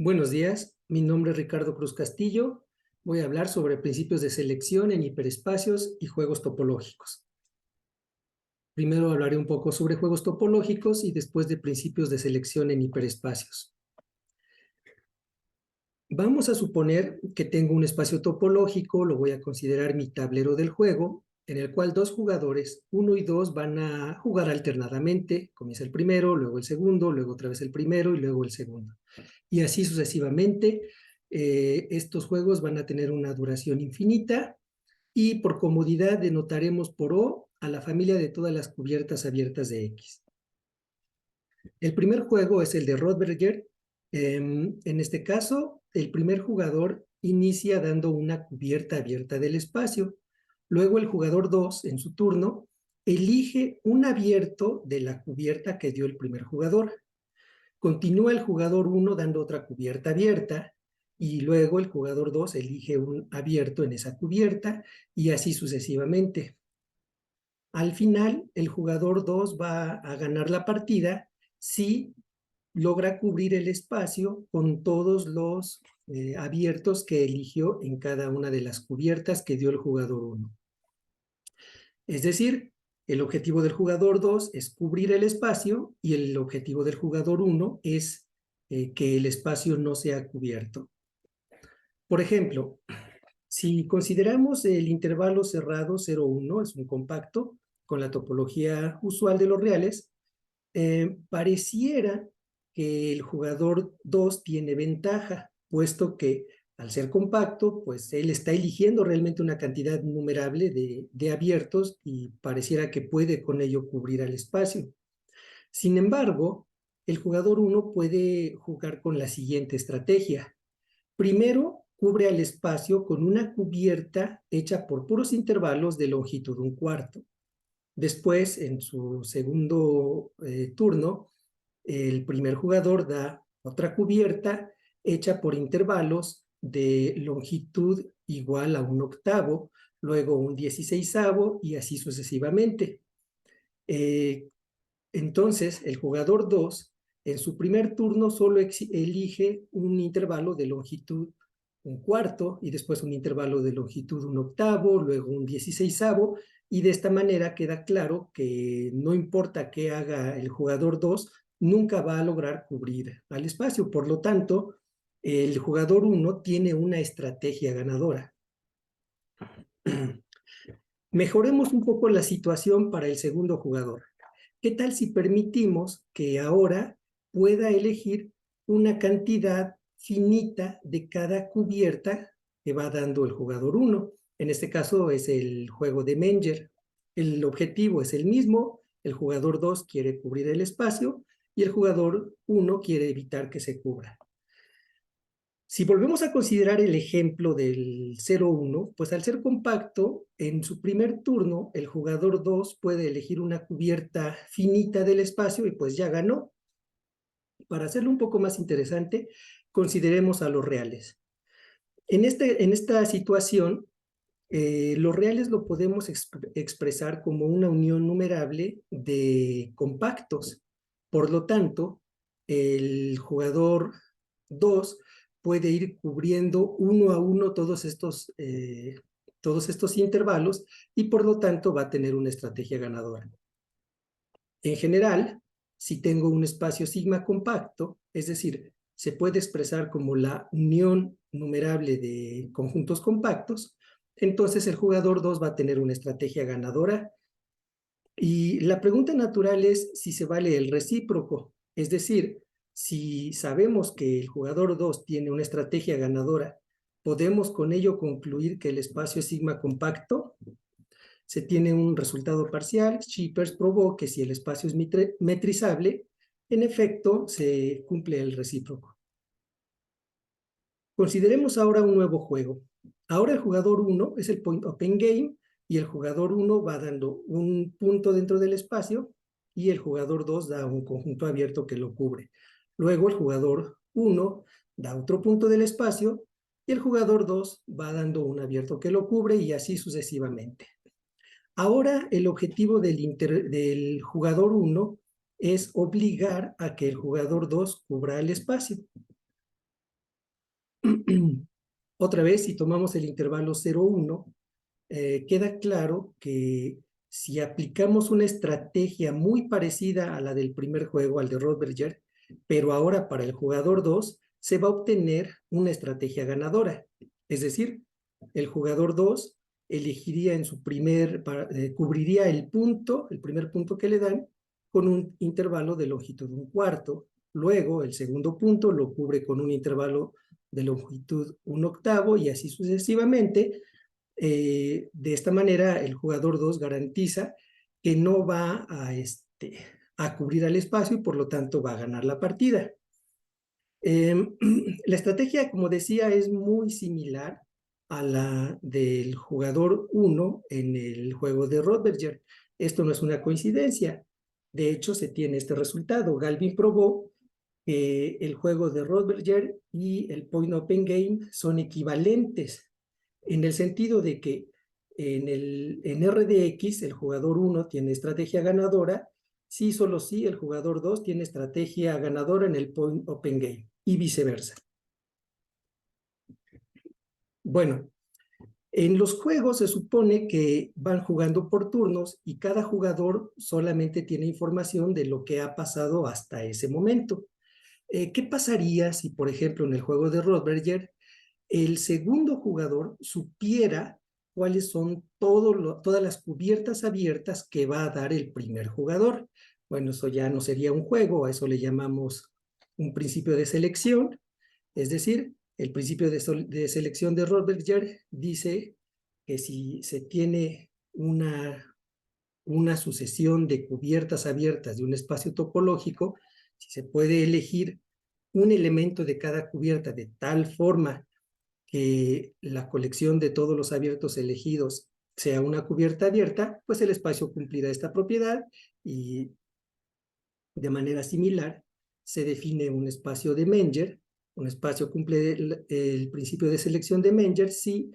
Buenos días, mi nombre es Ricardo Cruz Castillo. Voy a hablar sobre principios de selección en hiperespacios y juegos topológicos. Primero hablaré un poco sobre juegos topológicos y después de principios de selección en hiperespacios. Vamos a suponer que tengo un espacio topológico, lo voy a considerar mi tablero del juego, en el cual dos jugadores, 1 y 2, van a jugar alternadamente. Comienza el primero, luego el segundo, luego otra vez el primero y luego el segundo. Y así sucesivamente. Estos juegos van a tener una duración infinita y por comodidad denotaremos por O a la familia de todas las cubiertas abiertas de X. El primer juego es el de Rothberger. En este caso, el primer jugador inicia dando una cubierta abierta del espacio. Luego el jugador 2, en su turno, elige un abierto de la cubierta que dio el primer jugador. Continúa el jugador 1 dando otra cubierta abierta y luego el jugador 2 elige un abierto en esa cubierta y así sucesivamente. Al final, el jugador 2 va a ganar la partida si logra cubrir el espacio con todos los abiertos que eligió en cada una de las cubiertas que dio el jugador 1. Es decir, el objetivo del jugador 2 es cubrir el espacio y el objetivo del jugador 1 es que el espacio no sea cubierto. Por ejemplo, si consideramos el intervalo cerrado 0,1, es un compacto, con la topología usual de los reales, pareciera que el jugador 2 tiene ventaja, puesto que al ser compacto, pues él está eligiendo realmente una cantidad numerable de abiertos y pareciera que puede con ello cubrir al espacio. Sin embargo, el jugador 1 puede jugar con la siguiente estrategia. Primero, cubre al espacio con una cubierta hecha por puros intervalos de longitud 1/4. Después, en su segundo turno, el primer jugador da otra cubierta hecha por intervalos de longitud igual a 1/8, luego un 16avo y así sucesivamente. Entonces, el jugador 2 en su primer turno solo elige un intervalo de longitud 1/4 y después un intervalo de longitud 1/8, luego un 16avo, y de esta manera queda claro que no importa qué haga el jugador 2, nunca va a lograr cubrir al espacio. Por lo tanto, el jugador 1 tiene una estrategia ganadora. Mejoremos un poco la situación para el segundo jugador. ¿Qué tal si permitimos que ahora pueda elegir una cantidad finita de cada cubierta que va dando el jugador 1? En este caso es el juego de Menger. El objetivo es el mismo, el jugador 2 quiere cubrir el espacio y el jugador 1 quiere evitar que se cubra. Si volvemos a considerar el ejemplo del 0-1, pues al ser compacto, en su primer turno, el jugador 2 puede elegir una cubierta finita del espacio y pues ya ganó. Para hacerlo un poco más interesante, consideremos a los reales. En esta situación, los reales lo podemos expresar como una unión numerable de compactos. Por lo tanto, el jugador 2 puede ir cubriendo uno a uno todos estos intervalos y por lo tanto va a tener una estrategia ganadora. En general, si tengo un espacio sigma compacto, es decir, se puede expresar como la unión numerable de conjuntos compactos, entonces el jugador 2 va a tener una estrategia ganadora. Y la pregunta natural es si se vale el recíproco, es decir, si sabemos que el jugador 2 tiene una estrategia ganadora, ¿podemos con ello concluir que el espacio es sigma compacto? Se tiene un resultado parcial. Shippers probó que si el espacio es metrizable, en efecto se cumple el recíproco. Consideremos ahora un nuevo juego. Ahora el jugador 1 es el point open game y el jugador 1 va dando un punto dentro del espacio y el jugador 2 da un conjunto abierto que lo cubre. Luego el jugador 1 da otro punto del espacio y el jugador 2 va dando un abierto que lo cubre y así sucesivamente. Ahora el objetivo del jugador 1 es obligar a que el jugador 2 cubra el espacio. Otra vez, si tomamos el intervalo 0, 1, queda claro que si aplicamos una estrategia muy parecida a la del primer juego, al de Rothberger, pero ahora para el jugador 2, se va a obtener una estrategia ganadora. Es decir, el jugador 2 elegiría en su cubriría el primer punto que le dan, con un intervalo de longitud 1/4. Luego, el segundo punto lo cubre con un intervalo de longitud 1/8 y así sucesivamente. De esta manera, el jugador 2 garantiza que no va a cubrir al espacio y por lo tanto va a ganar la partida. La estrategia, como decía, es muy similar a la del jugador 1 en el juego de Rothberger. Esto no es una coincidencia. De hecho, se tiene este resultado. Galvin probó que el juego de Rothberger y el Point Open Game son equivalentes en el sentido de que en RDX el jugador 1 tiene estrategia ganadora, sí, solo sí, el jugador 2 tiene estrategia ganadora en el Point Open Game y viceversa. Bueno, en los juegos se supone que van jugando por turnos y cada jugador solamente tiene información de lo que ha pasado hasta ese momento. ¿Qué pasaría si, por ejemplo, en el juego de Rothberger, el segundo jugador supiera cuáles son todas las cubiertas abiertas que va a dar el primer jugador? Bueno, eso ya no sería un juego, a eso le llamamos un principio de selección. Es decir, el principio de selección de Rothberger dice que si se tiene una sucesión de cubiertas abiertas de un espacio topológico, si se puede elegir un elemento de cada cubierta de tal forma que la colección de todos los abiertos elegidos sea una cubierta abierta, pues el espacio cumplirá esta propiedad y de manera similar se define un espacio de Menger. Un espacio cumple el principio de selección de Menger si,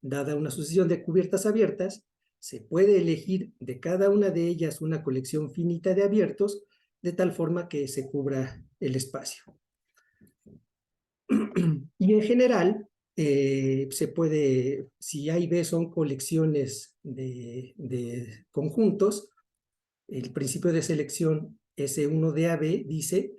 dada una sucesión de cubiertas abiertas, se puede elegir de cada una de ellas una colección finita de abiertos de tal forma que se cubra el espacio. Y en general, se puede, si A y B son colecciones de conjuntos, el principio de selección S1 de AB dice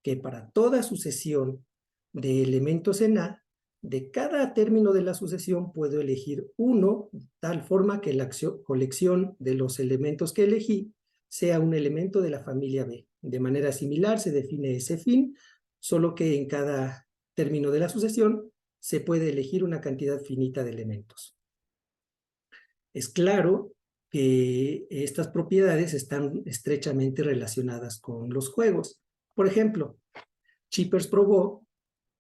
que para toda sucesión de elementos en A, de cada término de la sucesión puedo elegir uno, tal forma que la colección de los elementos que elegí sea un elemento de la familia B. De manera similar se define ese fin, solo que en cada término de la sucesión se puede elegir una cantidad finita de elementos. Es claro que estas propiedades están estrechamente relacionadas con los juegos. Por ejemplo, Chippers probó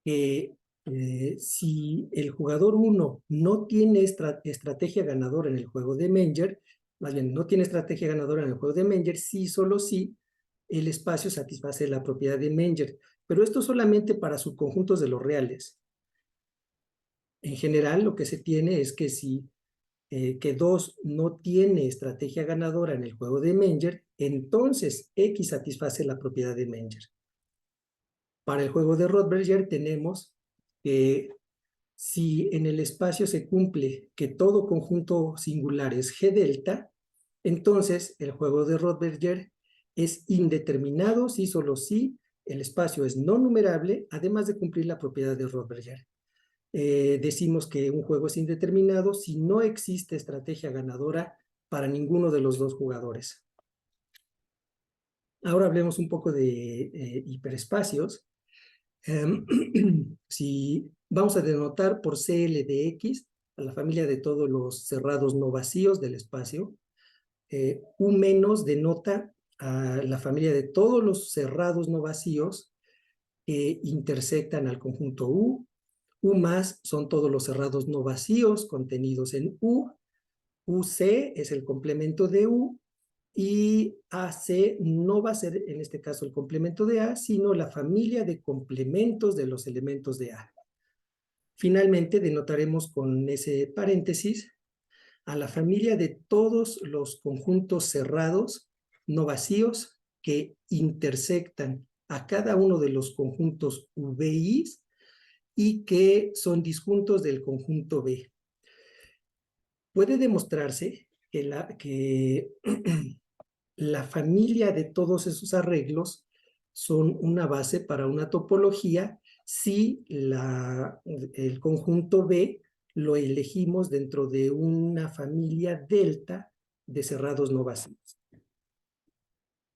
que si el jugador 1 no tiene estrategia ganadora en el juego de Menger, más bien no tiene estrategia ganadora en el juego de Menger, sí, solo sí, el espacio satisface la propiedad de Menger, pero esto solamente para subconjuntos de los reales. En general, lo que se tiene es que si que 2 no tiene estrategia ganadora en el juego de Menger, entonces X satisface la propiedad de Menger. Para el juego de Rothberger tenemos que si en el espacio se cumple que todo conjunto singular es G delta, entonces el juego de Rothberger es indeterminado si solo si el espacio es no numerable, además de cumplir la propiedad de Rothberger. Decimos que un juego es indeterminado si no existe estrategia ganadora para ninguno de los dos jugadores. Ahora hablemos un poco de hiperespacios. Si vamos a denotar por CL de X a la familia de todos los cerrados no vacíos del espacio, U menos denota a la familia de todos los cerrados no vacíos que intersectan al conjunto U. U más son todos los cerrados no vacíos contenidos en U. UC es el complemento de U y AC no va a ser en este caso el complemento de A, sino la familia de complementos de los elementos de A. Finalmente denotaremos con ese paréntesis a la familia de todos los conjuntos cerrados no vacíos que intersectan a cada uno de los conjuntos VIs y que son disjuntos del conjunto B. Puede demostrarse que la familia de todos esos arreglos son una base para una topología si el conjunto B lo elegimos dentro de una familia delta de cerrados no vacíos.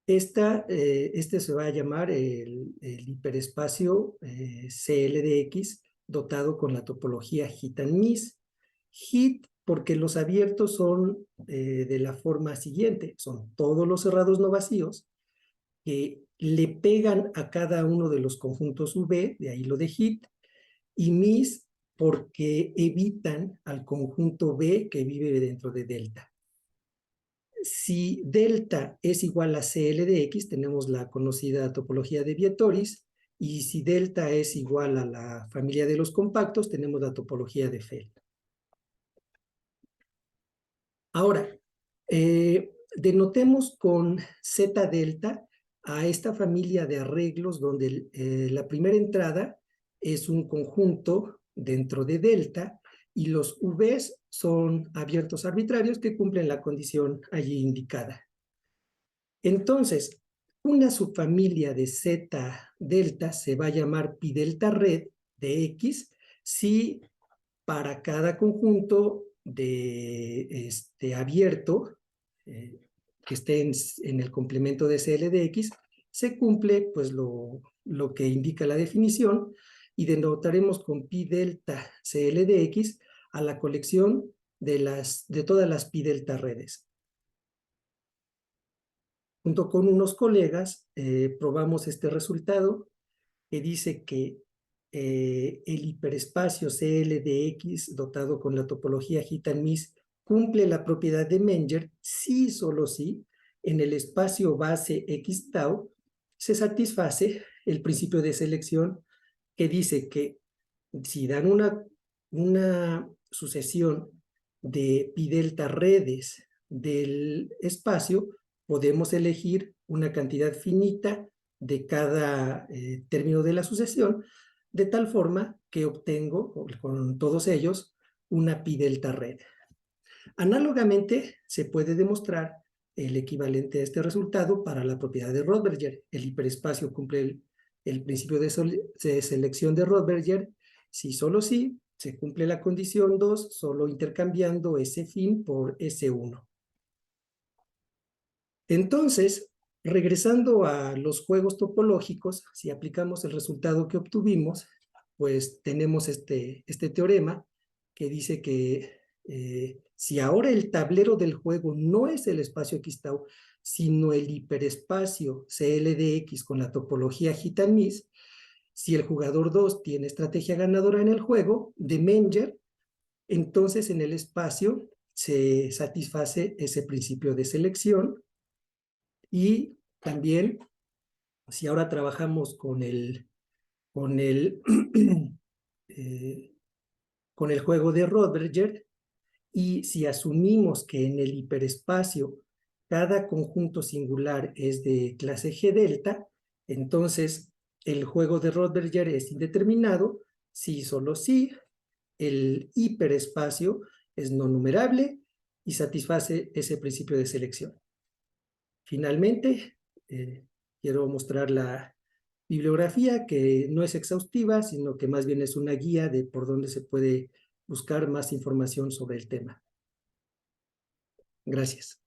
Este se va a llamar el hiperespacio CLDX dotado con la topología hit and miss. Hit porque los abiertos son de la forma siguiente, son todos los cerrados no vacíos que le pegan a cada uno de los conjuntos V, de ahí lo de hit, y miss porque evitan al conjunto B que vive dentro de delta. Si delta es igual a CL de X, tenemos la conocida topología de Vietoris, y si delta es igual a la familia de los compactos, tenemos la topología de Feld. Ahora, denotemos con Z delta a esta familia de arreglos donde la primera entrada es un conjunto dentro de delta y los Vs son abiertos arbitrarios que cumplen la condición allí indicada. Entonces, una subfamilia de Z delta se va a llamar pi delta red de X si para cada conjunto de abierto que esté en el complemento de CL de X, se cumple pues lo que indica la definición y denotaremos con pi delta CL de X a la colección de todas las pi delta redes. Junto con unos colegas probamos este resultado que dice que el hiperespacio CL de X dotado con la topología hit and miss cumple la propiedad de Menger si solo si en el espacio base X tau se satisface el principio de selección que dice que si dan una sucesión de pi delta redes del espacio, podemos elegir una cantidad finita de cada término de la sucesión, de tal forma que obtengo con todos ellos una pi delta red. Análogamente, se puede demostrar el equivalente a este resultado para la propiedad de Rothberger. El hiperespacio cumple el principio de selección de Rothberger si solo si se cumple la condición 2, solo intercambiando ese fin por S1. Entonces, regresando a los juegos topológicos, si aplicamos el resultado que obtuvimos, pues tenemos este teorema que dice que si ahora el tablero del juego no es el espacio X-tau, sino el hiperespacio CL de X con la topología hit and miss, si el jugador 2 tiene estrategia ganadora en el juego de Menger, entonces en el espacio se satisface ese principio de selección. Y también, si ahora trabajamos con el juego de Rothberger, y si asumimos que en el hiperespacio cada conjunto singular es de clase G delta, entonces el juego de Rothberger es indeterminado si solo si el hiperespacio es no numerable y satisface ese principio de selección. Finalmente, quiero mostrar la bibliografía que no es exhaustiva, sino que más bien es una guía de por dónde se puede buscar más información sobre el tema. Gracias.